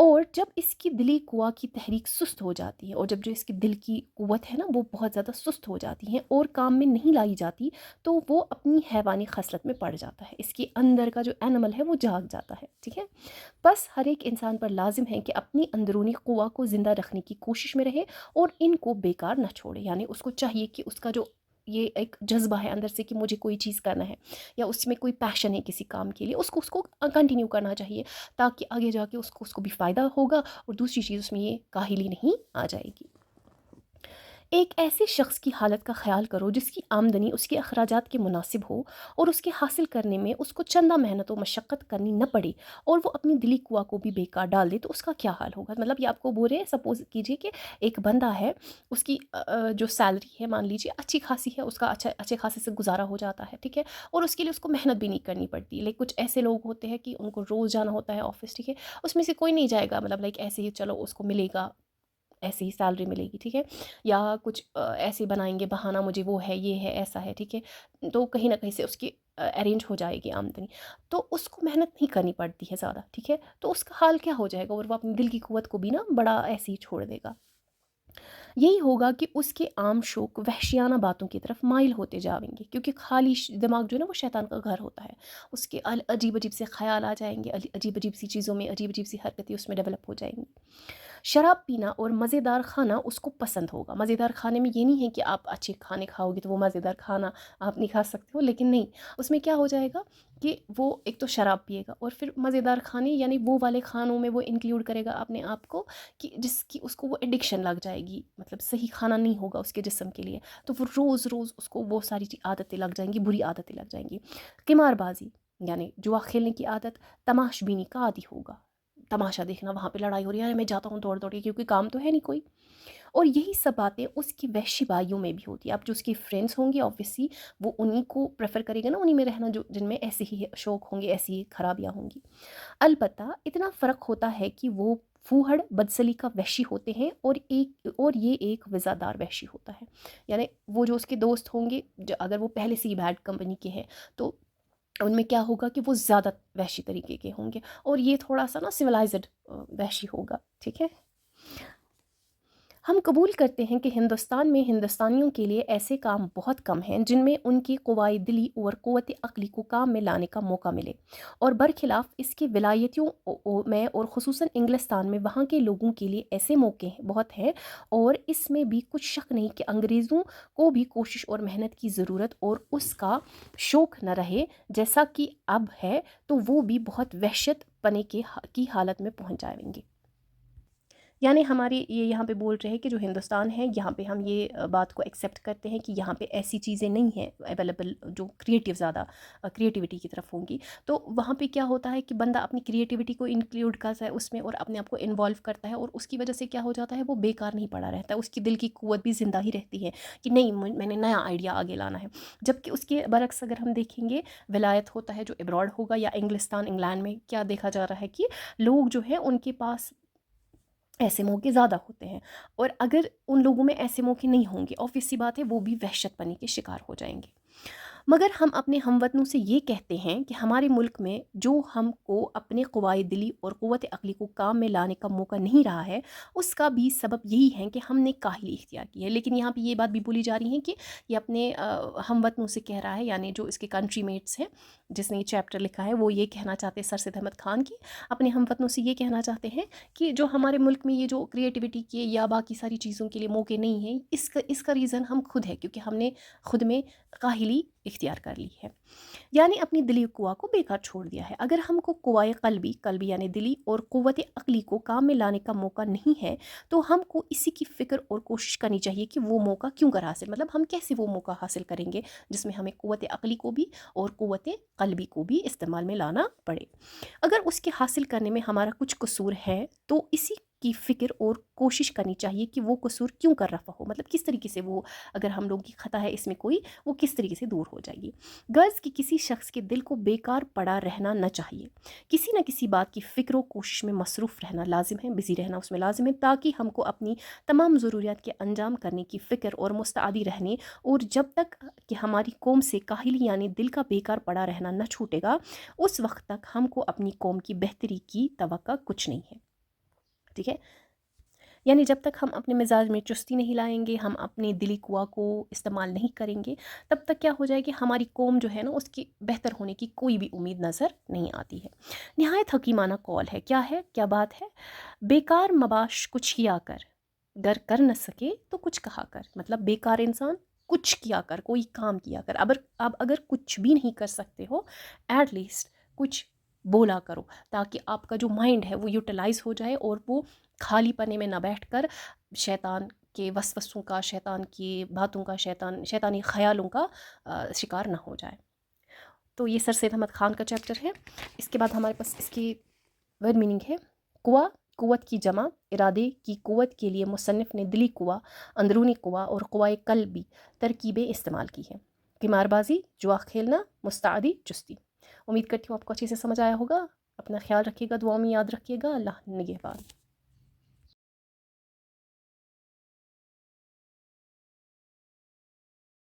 اور جب اس کی دلی قوا کی تحریک سست ہو جاتی ہے، اور جب جو اس کی دل کی قوت ہے نا وہ بہت زیادہ سست ہو جاتی ہے اور کام میں نہیں لائی جاتی، تو وہ اپنی حیوانی خصلت میں پڑ جاتا ہے، اس کے اندر کا جو اینیمل ہے وہ جاگ جاتا ہے، ٹھیک ہے۔ بس ہر ایک انسان پر لازم ہے کہ اپنی اندرونی قوا کو زندہ رکھنے کی کوشش میں رہے اور ان کو بیکار نہ چھوڑے، یعنی اس کو چاہیے کہ اس کا جو یہ ایک جذبہ ہے اندر سے کہ مجھے کوئی چیز کرنا ہے، یا اس میں کوئی پیشن ہے کسی کام کے لیے، اس کو کنٹینیو کرنا چاہیے، تاکہ آگے جا کے اس کو بھی فائدہ ہوگا، اور دوسری چیز اس میں یہ کاہلی نہیں آ جائے گی۔ ایک ایسے شخص کی حالت کا خیال کرو جس کی آمدنی اس کے اخراجات کے مناسب ہو، اور اس کے حاصل کرنے میں اس کو چندہ محنت و مشقت کرنی نہ پڑے، اور وہ اپنی دلی قوا کو بھی بیکار ڈال دے، تو اس کا کیا حال ہوگا؟ مطلب یہ آپ کو بول رہے ہیں، سپوز کیجئے کہ ایک بندہ ہے، اس کی جو سیلری ہے مان لیجیے اچھی خاصی ہے، اس کا اچھے خاصے سے گزارا ہو جاتا ہے، ٹھیک ہے، اور اس کے لیے اس کو محنت بھی نہیں کرنی پڑتی، لیکن کچھ ایسے لوگ ہوتے ہیں کہ ان کو روز جانا ہوتا ہے آفس، ٹھیک ہے، اس میں سے کوئی نہیں جائے گا، مطلب لائک ایسے ہی چلو اس کو ملے گا، ایسے ہی سیلری ملے گی، ٹھیک ہے، یا کچھ ایسے بنائیں گے بہانہ، مجھے وہ ہے، یہ ہے، ایسا ہے، ٹھیک ہے، تو کہیں نہ کہیں سے اس کی ارینج ہو جائے گی آمدنی، تو اس کو محنت نہیں کرنی پڑتی ہے زیادہ، ٹھیک ہے، تو اس کا حال کیا ہو جائے گا، اور وہ اپنی دل کی قوت کو بھی نا بڑا ایسے ہی چھوڑ دے گا۔ یہی ہوگا کہ اس کے عام شوق وحشیانہ باتوں کی طرف مائل ہوتے جاویں گے، کیونکہ خالی دماغ جو ہے نا وہ شیطان کا گھر ہوتا ہے، اس کے عجیب عجیب سے خیال آ جائیں گے، عجیب عجیب سی چیزوں میں عجیب عجیب سی حرکتیں اس میں ڈیولپ ہو جائیں گی۔ شراب پینا اور مزیدار کھانا اس کو پسند ہوگا۔ مزیدار کھانے میں یہ نہیں ہے کہ آپ اچھے کھانے کھاؤ گے تو وہ مزیدار کھانا آپ نہیں کھا سکتے ہو، لیکن نہیں، اس میں کیا ہو جائے گا کہ وہ ایک تو شراب پیے گا، اور پھر مزیدار کھانے یعنی وہ والے کھانوں میں وہ انکلیوڈ کرے گا اپنے آپ کو کہ جس کی اس کو وہ ایڈکشن لگ جائے گی، مطلب صحیح کھانا نہیں ہوگا اس کے جسم کے لیے، تو وہ روز روز اس کو وہ ساری عادتیں لگ جائیں گی، بری عادتیں لگ جائیں گی۔ قمار بازی یعنی جوا کھیلنے کی عادت، تماش بینی کا عادی ہوگا، تماشا دیکھنا، وہاں پہ لڑائی ہو رہی ہے، میں جاتا ہوں دوڑ دوڑ کے، کیونکہ کام تو ہے نہیں کوئی، اور یہی سب باتیں اس کی وحشی بھائیوں میں بھی ہوتی ہے۔ اب جو اس کی فرینڈس ہوں گے آبویسلی وہ انہی کو پریفر کرے گا نا، انہی میں رہنا جو جن میں ایسے ہی شوق ہوں گے، ایسی ہی خرابیاں ہوں گی۔ البتہ اتنا فرق ہوتا ہے کہ وہ پھوہڑ بدسلی کا وحشی ہوتے ہیں، اور یہ ایک وزادار وحشی ہوتا ہے، یعنی وہ جو اس کے دوست ہوں گے اگر وہ پہلے سے ہی بیڈ کمپنی کے ہیں تو ان میں کیا ہوگا کہ وہ زیادہ وحشی طریقے کے ہوں گے، اور یہ تھوڑا سا نا سویلائزڈ وحشی ہوگا، ٹھیک ہے۔ ہم قبول کرتے ہیں کہ ہندوستان میں ہندوستانیوں کے لیے ایسے کام بہت کم ہیں جن میں ان کی قوائے دلی اور قوت عقلی کو کام میں لانے کا موقع ملے، اور برخلاف اس کے ولایتیوں میں اور خصوصاً انگلستان میں وہاں کے لوگوں کے لیے ایسے موقع بہت ہیں، اور اس میں بھی کچھ شک نہیں کہ انگریزوں کو بھی کوشش اور محنت کی ضرورت اور اس کا شوق نہ رہے جیسا کہ اب ہے، تو وہ بھی بہت وحشت پنے کی حالت میں پہنچ جائیں گے۔ یعنی ہماری یہ یہاں پہ بول رہے ہیں کہ جو ہندوستان ہے یہاں پہ ہم یہ بات کو ایکسیپٹ کرتے ہیں کہ یہاں پہ ایسی چیزیں نہیں ہیں اویلیبل جو زیادہ کریٹیوٹی کی طرف ہوں گی، تو وہاں پہ کیا ہوتا ہے کہ بندہ اپنی کریٹیوٹی کو انکلیوڈ کرتا ہے اس میں، اور اپنے آپ کو انوالو کرتا ہے، اور اس کی وجہ سے کیا ہو جاتا ہے، وہ بیکار نہیں پڑا رہتا ہے، اس کی دل کی قوت بھی زندہ ہی رہتی ہے کہ نہیں میں نے نیا آئیڈیا آگے لانا ہے۔ جبکہ اس کے برعکس اگر ہم دیکھیں گے، ولایت ہوتا ہے جو ابراڈ ہوگا یا انگلینڈ میں کیا دیکھا جا رہا ہے کہ لوگ جو ہیں ان کے پاس ایسے موقع زیادہ ہوتے ہیں، اور اگر ان لوگوں میں ایسے موقع نہیں ہوں گے، obvious سی بات ہے وہ بھی وحشت پنی کے شکار ہو جائیں گے۔ مگر ہم اپنے ہم وطنوں سے یہ کہتے ہیں کہ ہمارے ملک میں جو ہم کو اپنے قوائے دلی اور قوت عقلی کو کام میں لانے کا موقع نہیں رہا ہے، اس کا بھی سبب یہی ہے کہ ہم نے کاہلی اختیار کی ہے۔ لیکن یہاں پہ یہ بات بھی بولی جا رہی ہے کہ یہ اپنے ہم وطنوں سے کہہ رہا ہے، یعنی جو اس کے کنٹری میٹس ہیں جس نے یہ چیپٹر لکھا ہے، وہ یہ کہنا چاہتے ہیں، سر سید احمد خان کی اپنے ہم وطنوں سے یہ کہنا چاہتے ہیں کہ جو ہمارے ملک میں یہ جو کریٹیوٹی کے یا باقی ساری چیزوں کے لیے موقع نہیں ہیں، اس کا ریزن ہم خود ہے، کیونکہ ہم نے خود میں کاہلی اختیار کر لی ہے، یعنی اپنی دلی قوا کو بیکار چھوڑ دیا ہے۔ اگر ہم کو قوائے قلبی یعنی دلی اور قوت عقلی کو کام میں لانے کا موقع نہیں ہے، تو ہم کو اسی کی فکر اور کوشش کرنی چاہیے کہ وہ موقع کیوں کر حاصل، مطلب ہم کیسے وہ موقع حاصل کریں گے جس میں ہمیں قوت عقلی کو بھی اور قوت قلبی کو بھی استعمال میں لانا پڑے۔ اگر اس کے حاصل کرنے میں ہمارا کچھ قصور ہے تو اسی کی فکر اور کوشش کرنی چاہیے کہ وہ قصور کیوں کر رفع ہو، مطلب کس طریقے سے وہ، اگر ہم لوگوں کی خطا ہے اس میں کوئی، وہ کس طریقے سے دور ہو جائے گی۔ غرض کہ کسی شخص کے دل کو بیکار پڑا رہنا نہ چاہیے، کسی نہ کسی بات کی فکر و کوشش میں مصروف رہنا لازم ہے، بزی رہنا اس میں لازم ہے، تاکہ ہم کو اپنی تمام ضروریات کے انجام کرنے کی فکر اور مستعدی رہنے، اور جب تک کہ ہماری قوم سے کاہلی یعنی دل کا بیکار پڑا رہنا نہ چھوٹے گا، اس وقت تک ہم کو اپنی قوم کی بہتری کی توقع کچھ نہیں ہے۔ ٹھیک ہے، یعنی جب تک ہم اپنے مزاج میں چستی نہیں لائیں گے، ہم اپنے دلی قوا کو استعمال نہیں کریں گے، تب تک کیا ہو جائے گی، ہماری قوم جو ہے نا اس کی بہتر ہونے کی کوئی بھی امید نظر نہیں آتی ہے۔ نہایت حکیمانہ قول ہے، کیا بات ہے، بیکار مباش کچھ کیا کر، گر کر نہ سکے تو کچھ کہا کر، مطلب بیکار انسان کچھ کیا کر، کوئی کام کیا کر، اب اگر کچھ بھی نہیں کر سکتے ہو، ایٹ لیسٹ کچھ بولا کرو، تاکہ آپ کا جو مائنڈ ہے وہ یوٹیلائز ہو جائے اور وہ خالی پنے میں نہ بیٹھ کر شیطان کے وسوسوں کا، شیطان کی باتوں کا، شیطانی خیالوں کا شکار نہ ہو جائے۔ تو یہ سر سید احمد خان کا چیپٹر ہے۔ اس کے بعد ہمارے پاس اس کی ورڈ میننگ ہے، قوا قوت کی جمع، ارادے کی قوت کے لیے مصنف نے دلی قوا، اندرونی قوا اور قوائے قلبی ترکیبیں استعمال کی ہیں۔ قمار بازی، جوا کھیلنا، مستعدی چستی۔ امید کرتی ہوں آپ کو اچھے سے سمجھ آیا ہوگا۔ اپنا خیال رکھیے گا، دعاؤں میں یاد رکھیے گا۔ اللہ نگہبان۔